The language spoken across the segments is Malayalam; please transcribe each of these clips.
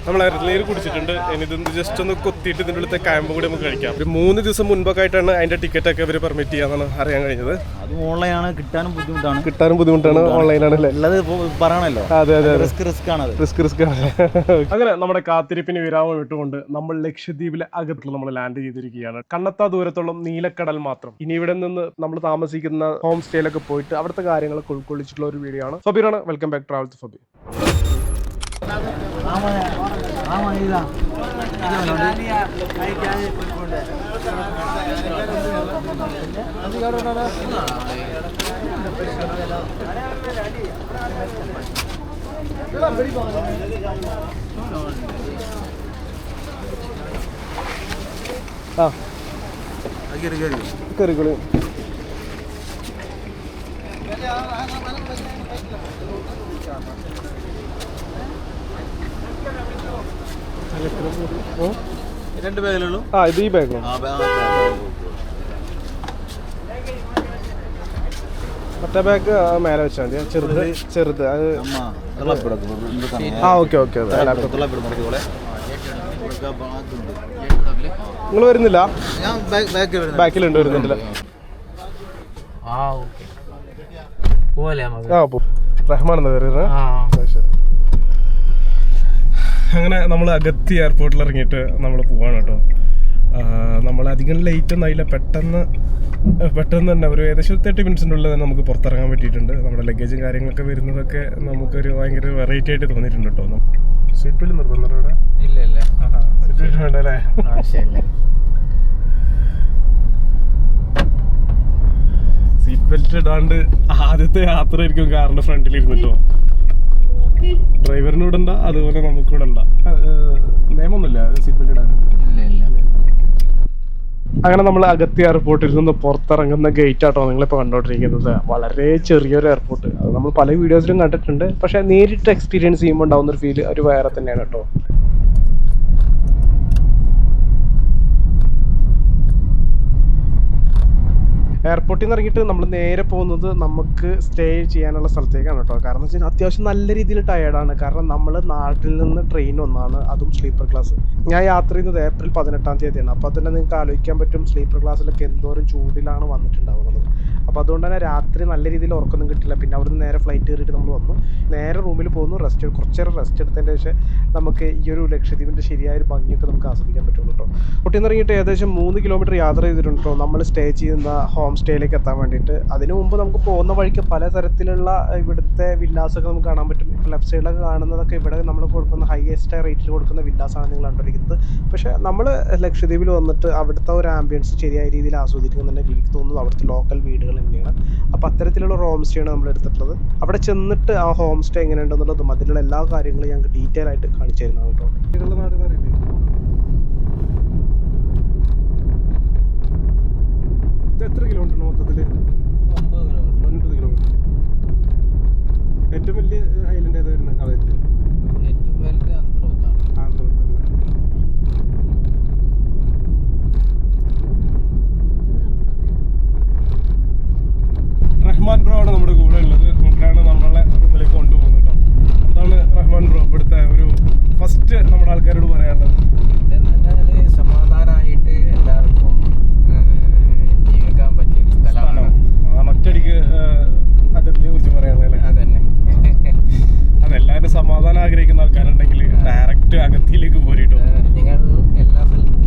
നമ്മൾ ഇറനീര് കുടിച്ചിട്ടുണ്ട്. ഇനി ഇതൊന്ന് ജസ്റ്റ് ഒന്ന് കൊത്തിയിട്ട് ഇതിൻ്റെ ഉള്ളിലത്തെ കാമ്പ് കൂടി നമുക്ക് കഴിക്കാം. ഒരു 3 ദിവസം മുൻപൊക്കെ ആയിട്ടാണ് അതിൻ്റെ ടിക്കറ്റൊക്കെ അവർ പെർമിറ്റ് ചെയ്യാന്നാണ് അറിയാൻ കഴിഞ്ഞത്. അത് ഓൺലൈനാണ്, കിട്ടാനും ബുദ്ധിമുട്ടാണ് ഓൺലൈനാണല്ലേ ഉള്ളത് പറയണല്ലോ. അതെ റിസ്ക് ആണ്. അങ്ങനെ നമ്മുടെ കാത്തിരിപ്പിന് വിരാമം ഇട്ടുകൊണ്ട് നമ്മൾ ലക്ഷദ്വീപിലെ അകത്ത് നമ്മൾ ലാൻഡ് ചെയ്തിരിക്കുകയാണ്. കണ്ണെത്താ ദൂരത്തോളം നീലക്കടൽ മാത്രം. ഇനി ഇവിടെ നിന്ന് നമ്മൾ താമസിക്കുന്ന ഹോം സ്റ്റേയിലൊക്കെ പോയിട്ട് അവിടുത്തെ കാര്യങ്ങളൊക്കെ ഉൾക്കൊള്ളിച്ചിട്ടുള്ള ഒരു വീഡിയോ ആണ്. ഫബീറാണ്. Welcome back travel to Fabeer. കറികള് രണ്ട് ബാഗിലുള്ളൂ. ഇത് ഈ ബാഗോ? മറ്റേ ബാഗ് മേലെ വെച്ചാൽ മതി. ചെറുത് അത് ഓക്കെ. നിങ്ങൾ വരുന്നില്ല? ബാക്കിലുണ്ട്. വരുന്നുണ്ടല്ലോ. റഹ്മാനെന്ന് പേര്. അങ്ങനെ നമ്മൾ അഗത്തി എയർപോർട്ടിൽ ഇറങ്ങിയിട്ട് നമ്മൾ പോവാണ് കേട്ടോ. നമ്മൾ അധികം ലേറ്റ് ഒന്നും ആയില്ല. പെട്ടെന്ന് തന്നെ ഒരു ഏകദേശം 30 മിനിറ്റ്സിൻ്റെ ഉള്ളിൽ തന്നെ നമുക്ക് പുറത്തിറങ്ങാൻ പറ്റിയിട്ടുണ്ട്. നമ്മുടെ ലഗേജും കാര്യങ്ങളൊക്കെ വരുന്നതൊക്കെ നമുക്കൊരു ഭയങ്കര വെറൈറ്റി ആയിട്ട് തോന്നിയിട്ടുണ്ട് കേട്ടോ. സീറ്റ് ബെൽറ്റ് നിർബന്ധം ഇവിടെ? ഇല്ല. സീറ്റ് ബെൽറ്റ് വേണ്ട അല്ലേ? സീറ്റ് ബെൽറ്റ് ഇടാണ്ട് ആദ്യത്തെ യാത്ര ആയിരിക്കും കാറിന്റെ ഫ്രണ്ടിൽ ഇരുന്നിട്ടോ. ഡ്രൈവറിന് ഇടണ്ട, അതുപോലെ നമുക്ക് ഇടണ്ട. നിയമമൊന്നുമില്ല സീറ്റ് ബെൽറ്റ് ഇടാൻ. അങ്ങനെ നമ്മൾ അഗത്തി എയർപോർട്ടിൽ നിന്ന് പുറത്തിറങ്ങുന്ന ഗേറ്റ് ആട്ടോ നിങ്ങളിപ്പോൾ കണ്ടോണ്ടിരിക്കുന്നത്. വളരെ ചെറിയൊരു എയർപോർട്ട്. അത് നമ്മൾ പല വീഡിയോസിലും കണ്ടിട്ടുണ്ട്. പക്ഷെ നേരിട്ട് എക്സ്പീരിയൻസ് ചെയ്യുമ്പോൾ ഉണ്ടാവുന്ന ഒരു ഫീൽ ഒരു വേറെ തന്നെയാണ് കേട്ടോ. എയർപോർട്ടിൽ നിന്ന് ഇറങ്ങിയിട്ട് നമ്മൾ നേരെ പോകുന്നത് നമുക്ക് സ്റ്റേ ചെയ്യാനുള്ള സ്ഥലത്തേക്കാണ് കേട്ടോ. കാരണം എന്ന് വെച്ചാൽ അത്യാവശ്യം നല്ല രീതിയിൽ ടയേർഡാണ്. കാരണം നമ്മൾ നാട്ടിൽ നിന്ന് ട്രെയിൻ ഒന്നാണ്, അതും സ്ലീപ്പർ ക്ലാസ്. ഞാൻ യാത്ര ചെയ്യുന്നത് ഏപ്രിൽ 18-ാം തീയതിയാണ്. അപ്പോൾ തന്നെ നിങ്ങൾക്ക് ആലോചിക്കാൻ പറ്റും സ്ലീപ്പർ ക്ലാസ്സിലൊക്കെ എന്തോരം ചൂടിലാണ് വന്നിട്ടുണ്ടാവുന്നത്. അപ്പോൾ അതുകൊണ്ട് തന്നെ രാത്രി നല്ല രീതിയിൽ ഉറക്കൊന്നും കിട്ടില്ല. പിന്നെ അവിടുന്ന് നേരെ ഫ്ലൈറ്റ് കയറിയിട്ട് നമ്മൾ വന്നു, നേരെ റൂമിൽ പോകുന്നു, കുറച്ചേരം റെസ്റ്റ് എടുത്തതിൻ്റെ ശേഷം നമുക്ക് ഈ ഒരു ലക്ഷദ്വീപിൻ്റെ ശരിയായൊരു ഭംഗിയൊക്കെ നമുക്ക് ആസ്വദിക്കാൻ പറ്റുള്ളൂ കേട്ടോ. കുട്ടിയിൽ നിന്ന് ഇറങ്ങിയിട്ട് ഏകദേശം 3 കിലോമീറ്റർ യാത്ര ചെയ്തിട്ടുണ്ട് കേട്ടോ നമ്മൾ സ്റ്റേ ചെയ്യുന്ന ഹോം സ്റ്റേയിലേക്ക് എത്താൻ വേണ്ടിയിട്ട്. അതിനു മുമ്പ് നമുക്ക് പോകുന്ന വഴിക്ക് പല തരത്തിലുള്ള ഇവിടുത്തെ വില്ലാസൊക്കെ നമുക്ക് കാണാൻ പറ്റും. ഇപ്പോൾ ലെഫ്റ്റ് സൈഡിലൊക്കെ കാണുന്നതൊക്കെ ഇവിടെ നമ്മൾ കൊടുക്കുന്ന ഹൈയസ്റ്റ് റേറ്റിൽ കൊടുക്കുന്ന വില്ലാസാണ് നിങ്ങൾ കണ്ടിരിക്കുന്നത്. പക്ഷേ നമ്മൾ ലക്ഷദ്വീപിൽ വന്നിട്ട് അവിടുത്തെ ഒരു ആംബിയൻസ് ശരിയായ രീതിയിൽ ആസ്വദിക്കുന്നുണ്ടെങ്കിൽ എനിക്ക് തോന്നുന്നു അവിടുത്തെ ലോക്കൽ വീടുകൾ തന്നെയാണ്. അപ്പോൾ അത്തരത്തിലുള്ള ഒരു ഹോം സ്റ്റേ ആണ് നമ്മൾ എടുത്തിട്ടുള്ളത്. അവിടെ ചെന്നിട്ട് ആ ഹോം സ്റ്റേ എങ്ങനെയുണ്ടെന്നുള്ളതും അതിലുള്ള എല്ലാ കാര്യങ്ങളും ഞങ്ങൾക്ക് ഡീറ്റെയിൽ ആയിട്ട് കാണിച്ചു തരുന്നതാണ് കേട്ടോ. എത്ര കിലോമീറ്റർ മൊത്തത്തിൽ? 9 കിലോമീറ്റർ. ഏറ്റവും വലിയ ഐലൻഡ് ഏതാ വരുന്നത്? കവരത്തി. ഏറ്റവും വലുത് ആന്ധ്രത്താണ്. റഹ്മാൻ ബ്രോ ആണ് നമ്മുടെ കൂടെ ഉള്ളത്. നമുക്കാണ് നമ്മളെ റൂമിലേക്ക് കൊണ്ടുപോകുന്നത് കേട്ടോ. എന്താണ് റഹ്മാൻ ബ്രോ ഇവിടുത്തെ ഒരു ഫസ്റ്റ് നമ്മുടെ ആൾക്കാരോട് പറയാനുള്ളത്? സമാധാനമായിട്ട് എല്ലാവർക്കും ജീവിക്കാൻ പറ്റിയ ഒരു സ്ഥലമാണ്. ഒറ്റയടിക്ക് അഗത്തിയെ കുറിച്ച് പറയാനുള്ളത് അതന്നെ. അതെല്ലാവരും സമാധാനം ആഗ്രഹിക്കുന്ന ആൾക്കാരുണ്ടെങ്കിൽ ഡയറക്റ്റ് അഗത്തിയിലേക്ക് പോരിട്ടോ. നിങ്ങൾ എല്ലാ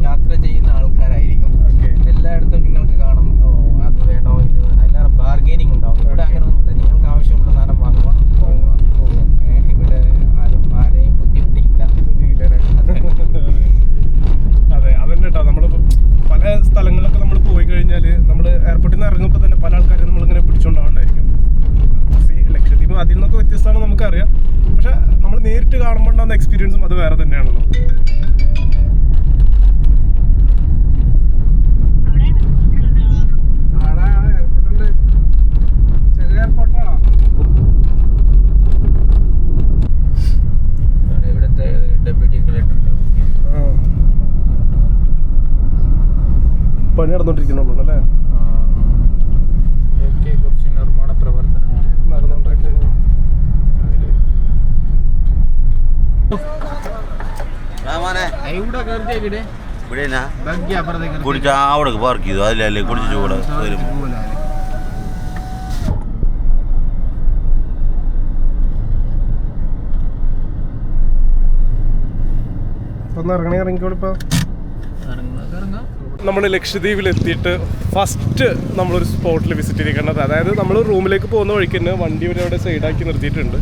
യാത്ര ചെയ്യുന്ന ആൾക്കാരായിരിക്കും. എല്ലായിടത്തും നിങ്ങൾക്ക് കാണും, അത് വേണോ ഇത് വേണോ, എല്ലാവരും ബാർഗെയിനിങ് ഉണ്ടാവും. ഇവിടെ അങ്ങനെ ഒന്നുമില്ല. നിങ്ങൾക്ക് ആവശ്യമുള്ള സാധനം വാങ്ങുക, പോവുക. ഇവിടെ ആരെയും ബുദ്ധിമുട്ടിക്കില്ല. അതെ, അതന്നെ കേട്ടോ. നമ്മളിപ്പോൾ പല സ്ഥലങ്ങളിലൊക്കെ നമ്മൾ പോയി കഴിഞ്ഞാൽ നമ്മൾ എയർപോർട്ടിൽ നിന്ന് ഇറങ്ങുമ്പോൾ തന്നെ പല ആൾക്കാരും നമ്മളിങ്ങനെ പിടിച്ചുകൊണ്ടാവുണ്ടായിരിക്കും. ലക്ഷദ്വീപ് അതിൽ നിന്നൊക്കെ വ്യത്യസ്തമാണെന്ന് നമുക്കറിയാം. പക്ഷെ നമ്മൾ നേരിട്ട് കാണുമ്പോൾ ഉണ്ടാകുന്ന എക്സ്പീരിയൻസും അത് വേറെ തന്നെയാണല്ലോ. ഇവിടുത്തെ ഡെപ്യൂട്ടി കളക്ടർ പണി നടന്നുകൊണ്ടിരിക്കണുള്ളൂ അല്ലേ? കുറച്ച് നിർമ്മാണ പ്രവർത്തനമാണ് നടന്നുകൊണ്ടിരിക്കുന്നത്. കുടിച്ചാ അവിടെ പാർക്ക് ചെയ്തു അതിലല്ലേ കുടിച്ചു കൂടെ വരും. നമ്മൾ ലക്ഷദ്വീപിൽ എത്തിയിട്ട് ഫസ്റ്റ് നമ്മളൊരു സ്പോട്ടിൽ വിസിറ്റ് ചെയ്തിരിക്കേണ്ടത്, അതായത് നമ്മൾ റൂമിലേക്ക് പോകുന്ന വഴിക്ക് തന്നെ വണ്ടി ഇവർ അവിടെ സൈഡാക്കി നിർത്തിയിട്ടുണ്ട്.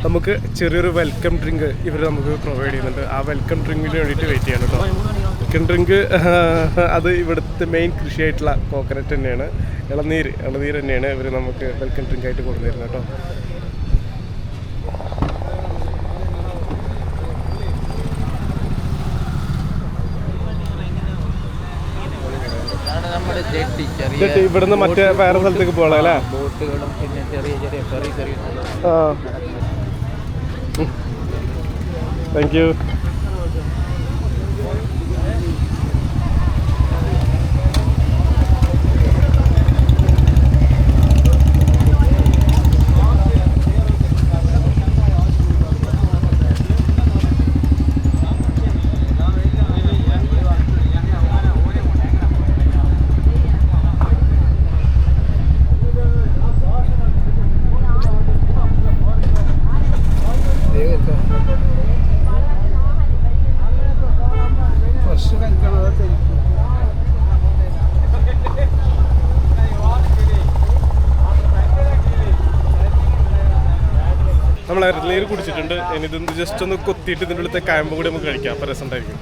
നമുക്ക് ചെറിയൊരു വെൽക്കം ഡ്രിങ്ക് ഇവർ നമുക്ക് പ്രൊവൈഡ് ചെയ്യുന്നുണ്ട്. ആ വെൽക്കം ഡ്രിങ്കിന് വേണ്ടിയിട്ട് വെയിറ്റ് ചെയ്യണം കേട്ടോ. വെൽക്കം ഡ്രിങ്ക് അത് ഇവിടുത്തെ മെയിൻ കൃഷിയായിട്ടുള്ള കോക്കനട്ട് തന്നെയാണ്, ഇളനീര് തന്നെയാണ് ഇവർ നമുക്ക് വെൽക്കം ഡ്രിങ്ക് ആയിട്ട് കൊണ്ടുവരുന്നത് കേട്ടോ. ഇവിടുന്ന് മറ്റേ വേറെ സ്ഥലത്തേക്ക് പോകണം അല്ലേ? ബോട്ടുകളും പിന്നെ ചെറിയ ചെറിയ ഫെറി സർവീസുകളും. ആ, താങ്ക് യു. നമ്മൾ ഇളനീര് കുടിച്ചിട്ടുണ്ട്. ഇനി ഇതൊന്ന് ജസ്റ്റ് ഒന്ന് കൊത്തിയിട്ട് ഇതിൻ്റെ ഉള്ളിലത്തെ കായമ്പ് കൂടി നമുക്ക് കഴിക്കാം. അപ്പോൾ രസം ഉണ്ടായിരിക്കും.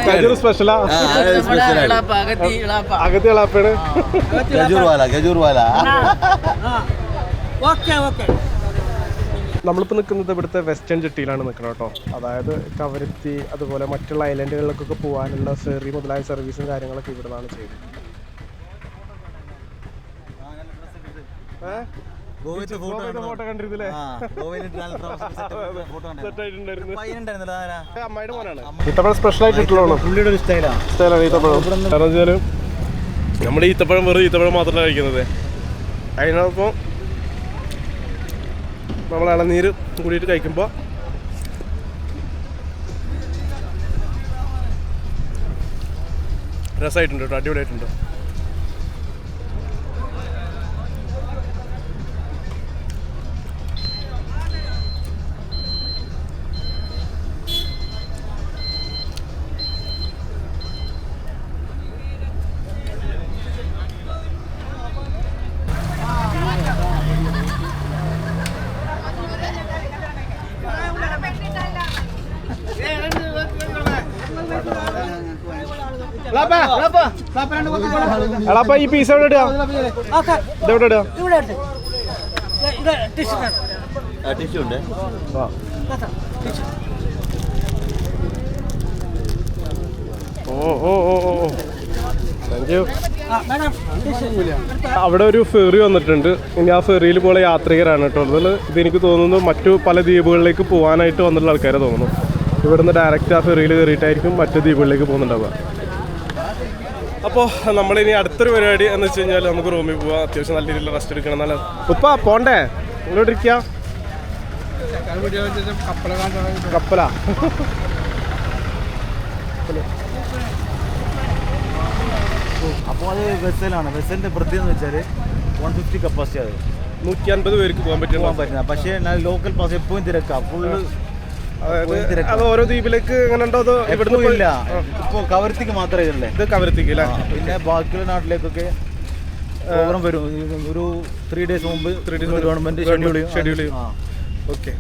खजूर स्पेशल अगती इलापे खजूर वाला നമ്മളിപ്പോൾ നിൽക്കുന്നത് ഇവിടുത്തെ വെസ്റ്റേൺ ജെട്ടിയിലാണ് നിൽക്കുന്നത് കേട്ടോ. അതായത് കവരത്തി അതുപോലെ മറ്റുള്ള ഐലൻഡുകളിലൊക്കെ പോകാനുള്ള ഫെറി മുതലായ സർവീസും കാര്യങ്ങളൊക്കെ ഇവിടെ നിന്നാണ് ചെയ്യുന്നത്. ഫോട്ടോ കണ്ടിരുന്നില്ലേ? അമ്മായിയുടെ മോനാണ്. ഈത്തപ്പഴം സ്പെഷ്യൽ ആയിട്ട് ഇട്ടുള്ളൂ. സ്റ്റൈലാണ് ഈത്തപ്പഴം. കാരണം വെച്ചാൽ നമ്മുടെ ഈത്തപ്പഴം വെറും ഈത്തപ്പഴം മാത്രമല്ല കഴിക്കുന്നത്. അതിനൊപ്പം നമ്മൾ ഇളനീര് കൂടിയിട്ട് കഴിക്കുമ്പോൾ രസമായിട്ടുണ്ട് കേട്ടോ, അടിപൊളിയായിട്ടുണ്ട്. എളാപ്പ ഈ പീസ് എവിടെ ഇടുക? ഇതെവിടെ ഇടുക? ടിഷ്യൂ ഉണ്ട്. Thank you. അവിടെ ഒരു ഫെറി വന്നിട്ടുണ്ട്. ഇനി ആ ഫെറിയിൽ പോലെ യാത്രികരാണ് കേട്ടോ ഉള്ളത്. ഇതെനിക്ക് തോന്നുന്നു മറ്റു പല ദ്വീപുകളിലേക്ക് പോകാനായിട്ട് വന്നിട്ടുള്ള ആൾക്കാരെ തോന്നുന്നു. ഇവിടുന്ന് ഡയറക്റ്റ് ആ ഫെറിയിൽ കയറിയിട്ടായിരിക്കും മറ്റു ദ്വീപുകളിലേക്ക് പോകുന്നുണ്ടാവുക. അപ്പോൾ നമ്മളിനി അടുത്തൊരു പരിപാടി എന്ന് വെച്ച് കഴിഞ്ഞാൽ നമുക്ക് റൂമിൽ പോവാം. അത്യാവശ്യം നല്ല രീതിയിൽ റെസ്റ്റ് എടുക്കണം. നല്ല ഉപ്പ പോണ്ടേ? ഇങ്ങോട്ട് ഇരിക്കുക. കപ്പലാ? അപ്പോൾ അത് വെസലാണ്. വെസലിൻ്റെ പ്രത്യേകത എന്ന് വെച്ചാൽ 150 കപ്പാസിറ്റി. അത് 150 പേർക്ക് പോകാൻ പറ്റുന്ന. പക്ഷേ ലോക്കൽ പാസ് എപ്പോഴും തിരക്കാം. ഫുള്ള് അത് ഓരോ ദ്വീപിലേക്ക് എങ്ങനെ ഉണ്ടോ? അത് ഇവിടുന്ന് ഇല്ല. ഇപ്പോൾ കവരത്തിക്ക് മാത്രമേ ഇതല്ലേ? ഇത് കവരത്തിക്ക് അല്ലേ? പിന്നെ ബാക്കിയുള്ള നാട്ടിലേക്കൊക്കെ പ്രോഗ്രാം വരും. ഒരു 3 ഡേയ്സ് മുമ്പ് ഗവൺമെന്റ് ഷെഡ്യൂൾ ചെയ്യും. ഓക്കെ.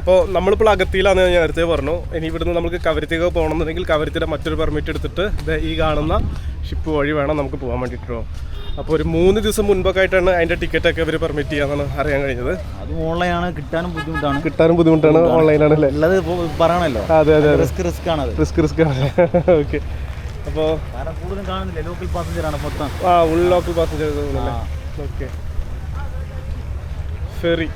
അപ്പോൾ നമ്മളിപ്പോൾ അഗത്തിയിലാണെന്ന് ഞാൻ നേരത്തെ പറഞ്ഞു. ഇനി ഇവിടുന്ന് നമുക്ക് കവരത്തിക്ക് പോകണമെന്നുണ്ടെങ്കിൽ കവരത്തിയുടെ മറ്റൊരു പെർമിറ്റ് എടുത്തിട്ട് ഈ കാണുന്ന ഷിപ്പ് വഴി വേണം നമുക്ക് പോകാൻ വേണ്ടിയിട്ടോ. അപ്പോൾ ഒരു 3 ദിവസം മുൻപൊക്കെ ആയിട്ടാണ് അതിൻ്റെ ടിക്കറ്റൊക്കെ അവർ പെർമിറ്റ് ചെയ്യാന്നാണ് അറിയാൻ കഴിഞ്ഞത്. അത് ഓൺലൈനാണ്. കിട്ടാനും ബുദ്ധിമുട്ടാണ്. ഓൺലൈനാണല്ലേ? ഉള്ളത് പറയണല്ലോ. അതെ. റിസ്ക് ആണ്. ഓക്കെ. അപ്പോൾ കൂടുതലും കാണുന്നില്ല. ലോക്കൽ പാസഞ്ചറാണ് മൊത്തം. ഉള്ള ലോക്കൽ പാസഞ്ചർ. ഓക്കെ. ഫെറി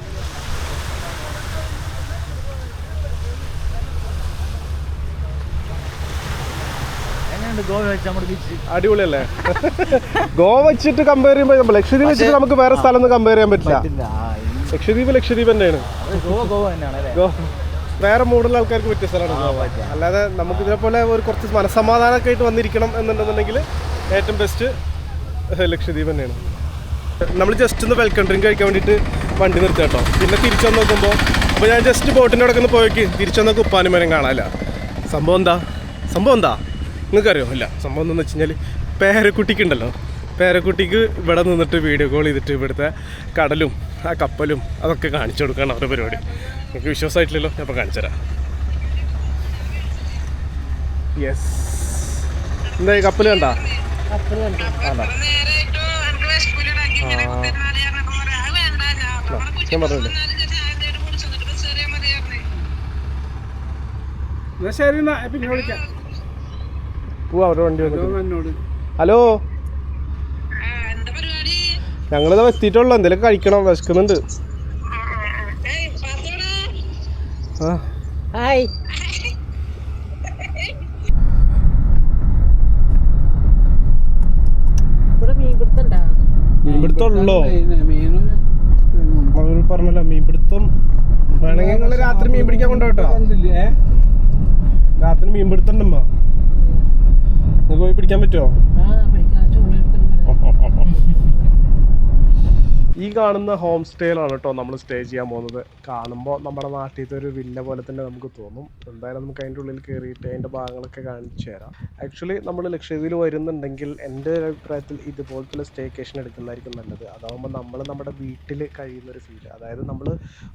അടിപൊളിയല്ലേ? ഗോവ വെച്ചിട്ട് കമ്പയർ ചെയ്യുമ്പോൾ ലക്ഷദ്വീപ് വെച്ചിട്ട് നമുക്ക് വേറെ സ്ഥലം ഒന്നും കമ്പയർ ചെയ്യാൻ പറ്റില്ല. ലക്ഷദ്വീപ് തന്നെയാണ്. വേറെ മൂടുള്ള ആൾക്കാർക്ക് പറ്റിയ സ്ഥലമാണ് ഗോവ. അല്ലാതെ നമുക്ക് ഇതേപോലെ ഒരു കുറച്ച് മനസ്സമാധാനമൊക്കെ ആയിട്ട് വന്നിരിക്കണം എന്നുണ്ടെന്നുണ്ടെങ്കിൽ ഏറ്റവും ബെസ്റ്റ് ലക്ഷദ്വീപ് തന്നെയാണ്. നമ്മൾ ജസ്റ്റ് ഒന്ന് വെൽക്കം ഡ്രിങ്ക് കഴിക്കാൻ വേണ്ടിയിട്ട് വണ്ടി നിർത്തുക കേട്ടോ. പിന്നെ തിരിച്ചു വന്ന് നോക്കുമ്പോൾ അപ്പോൾ ഞാൻ ജസ്റ്റ് ബോട്ടിൻ്റെ അവിടെ ഒന്ന് പോയേക്ക് തിരിച്ചു വന്നൊക്കെ ഉപ്പാനുമരം കാണാനില്ല. സംഭവം എന്താ നിങ്ങൾക്കറിയോ? ഇല്ല. സംഭവം എന്താണെന്ന് വെച്ച് കഴിഞ്ഞാൽ പേരക്കുട്ടിക്കുണ്ടല്ലോ, പേരക്കുട്ടിക്ക് ഇവിടെ നിന്നിട്ട് വീഡിയോ കോൾ ചെയ്തിട്ട് ഇവിടുത്തെ കടലും ആ കപ്പലും അതൊക്കെ കാണിച്ചു കൊടുക്കുകയാണ് അവരുടെ പരിപാടി. എനിക്ക് വിശ്വാസമായിട്ടില്ലല്ലോ, ഞാൻ ഇപ്പോൾ കാണിച്ചു തരാം. യെസ്, എന്താ കപ്പൽ കണ്ടാ? ഞാൻ പറഞ്ഞില്ലേ. പിന്നെ വിളിക്കാം. അവരുടെ വണ്ടി വന്നു. ഹലോ, ഞങ്ങളിതാ എത്തിയിട്ടുള്ളൂ. എന്തെങ്കിലും കഴിക്കണം, വിശക്കുന്നുണ്ട്. ഹായ്. മീൻപിടുത്തമുള്ളോ? അവർ പറഞ്ഞല്ലോ മീൻപിടുത്തം വേണമെങ്കിൽ നിങ്ങൾ രാത്രി മീൻ പിടിക്കാൻ കൊണ്ടുപോട്ടോ. രാത്രി മീൻപിടുത്തം ഉണ്ടമ്മ, നിങ്ങൾക്ക് പോയി പിടിക്കാൻ പറ്റുമോ? ഈ കാണുന്ന ഹോം സ്റ്റേയിലാണ് കേട്ടോ നമ്മൾ സ്റ്റേ ചെയ്യാൻ പോകുന്നത്. കാണുമ്പോൾ നമ്മുടെ നാട്ടിലത്തെ ഒരു വില്ല പോലെ തന്നെ നമുക്ക് തോന്നും. എന്തായാലും നമുക്ക് അതിൻ്റെ ഉള്ളിൽ കയറിയിട്ട് അതിൻ്റെ ഭാഗങ്ങളൊക്കെ കാണിച്ചു തരാം. ആക്ച്വലി നമ്മൾ ലക്ഷദ്വീപിൽ വരുന്നുണ്ടെങ്കിൽ എൻ്റെ ഒരു അഭിപ്രായത്തിൽ ഇതുപോലത്തെ സ്റ്റേക്കേഷൻ എടുക്കുന്നതായിരിക്കും നല്ലത്. അതാകുമ്പോൾ നമ്മൾ നമ്മുടെ വീട്ടിൽ കഴിയുന്നൊരു ഫീൽ, അതായത് നമ്മൾ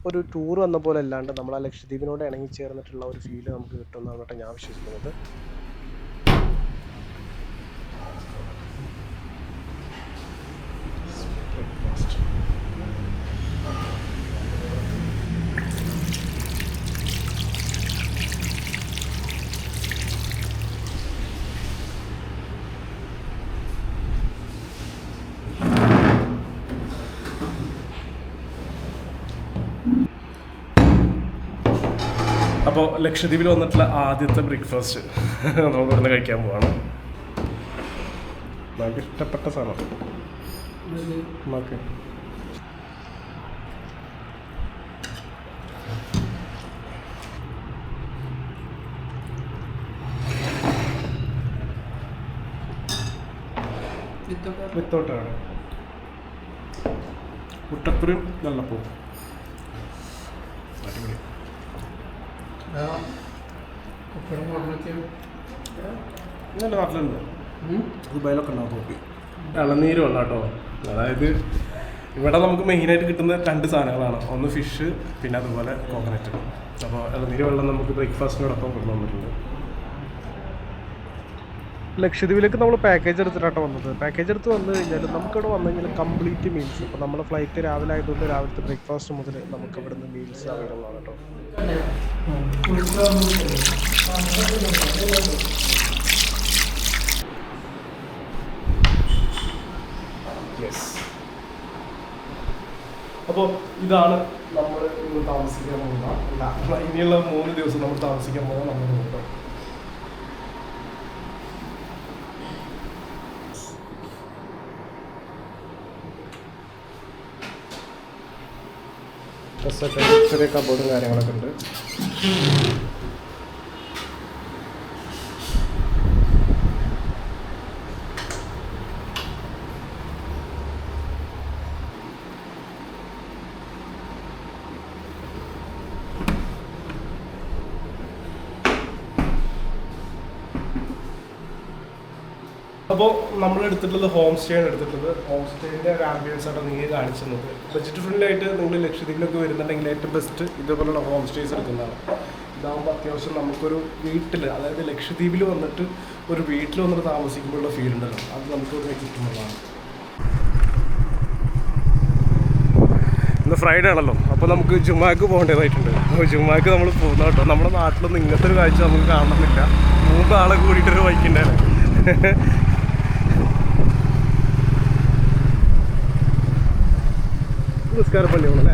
ഒരു ടൂർ വന്ന പോലെ അല്ലാണ്ട് നമ്മൾ ആ ലക്ഷദ്വീപിനോട് ഇണങ്ങി ചേർന്നിട്ടുള്ള ഒരു ഫീല് നമുക്ക് കിട്ടുമെന്നാണ് കേട്ടോ ഞാൻ വിശ്വസിക്കുന്നത്. അപ്പോൾ ലക്ഷദ്വീപിൽ വന്നിട്ടുള്ള ആദ്യത്തെ ബ്രേക്ക്ഫാസ്റ്റ് നമുക്ക് ഇവിടുന്ന് കഴിക്കാൻ പോവാണ്. നമുക്ക് ഇഷ്ടപ്പെട്ട സാധനം നമുക്ക് വിത്തോട്ടാണ് മുട്ടക്കുരും വെള്ളപ്പൂ. അടിപൊളി. നല്ല നാട്ടിലുണ്ട്, ദുബായിലൊക്കെ ഉണ്ടാവും തോപ്പി. ഇളനീര് വെള്ളം കേട്ടോ. അതായത് ഇവിടെ നമുക്ക് മെയിനായിട്ട് കിട്ടുന്ന 2 സാധനങ്ങളാണ്. ഒന്ന് ഫിഷ്, പിന്നെ അതുപോലെ കോക്കനറ്റ്. അപ്പോൾ ഇളനീര് വെള്ളം നമുക്ക് ബ്രേക്ക്ഫാസ്റ്റിനോടൊപ്പം കൊണ്ടുവന്നിട്ടുണ്ട്. ലക്ഷദ്വീപിലേക്ക് നമ്മൾ പാക്കേജ് എടുത്തിട്ടാണ് വന്നത്. പാക്കേജ് എടുത്ത് വന്നു കഴിഞ്ഞാൽ നമുക്കിവിടെ വന്നു കഴിഞ്ഞാൽ കംപ്ലീറ്റ് മീൽസ്, ഇപ്പോൾ നമ്മുടെ ഫ്ലൈറ്റ് രാവിലെ ആയതുകൊണ്ട് രാവിലത്തെ ബ്രേക്ക്ഫാസ്റ്റ് മുതൽ നമുക്ക് ഇവിടെ നിന്ന് മീൽസ് അവൈലബിൾ ആണ് കേട്ടോ. യെസ്, അപ്പോൾ ഇതാണ് നമ്മൾ ഇന്ന് താമസിക്കാൻ പോകുന്ന, ഇനിയുള്ള 3 ദിവസം നമ്മൾ താമസിക്കാൻ പോകുന്ന നമ്മുടെ കേട്ടോ. ഡ്രസ്സൊക്കെ ചെറിയ കബോർഡും കാര്യങ്ങളൊക്കെ ഉണ്ട്. അപ്പോൾ നമ്മൾ എടുത്തിട്ടുള്ളത് ഹോം സ്റ്റേ ആണ് എടുത്തിട്ടുള്ളത്. ഹോം സ്റ്റേൻ്റെ ഒരു ആംബിയൻസ് ആണ് നിങ്ങൾ കാണിച്ചത്. ബഡ്ജറ്റ് ഫ്രണ്ട്ലി ആയിട്ട് നിങ്ങൾ ലക്ഷദ്വീപിലൊക്കെ വരുന്നുണ്ടെങ്കിൽ ഏറ്റവും ബെസ്റ്റ് ഇതുപോലുള്ള ഹോം സ്റ്റേസ് എടുക്കുന്നതാണ്. ഇതാകുമ്പോൾ അത്യാവശ്യം നമുക്കൊരു വീട്ടിൽ, അതായത് ലക്ഷദ്വീപിൽ വന്നിട്ട് ഒരു വീട്ടിൽ വന്നിട്ട് താമസിക്കുമ്പോഴുള്ള ഫീൽ ഉണ്ടല്ലോ, അത് നമുക്കിവിടെ കിട്ടുന്നതാണ്. ഇന്ന് ഫ്രൈഡേ ആണല്ലോ, അപ്പോൾ നമുക്ക് ജുമാക്ക് പോകേണ്ടതായിട്ടുണ്ട്. അപ്പോൾ ജുമാക്ക് നമ്മൾ പോകുന്ന കേട്ടോ. നമ്മുടെ നാട്ടിലൊന്നും ഇങ്ങനത്തെ ഒരു കാഴ്ച നമുക്ക് കാണണമെന്നില്ല. 3 ആളെ കൂടിയിട്ടൊരു ബൈക്കുണ്ടായിരുന്നു. നിസ്കാരപ്പള്ളിയാണല്ലേ?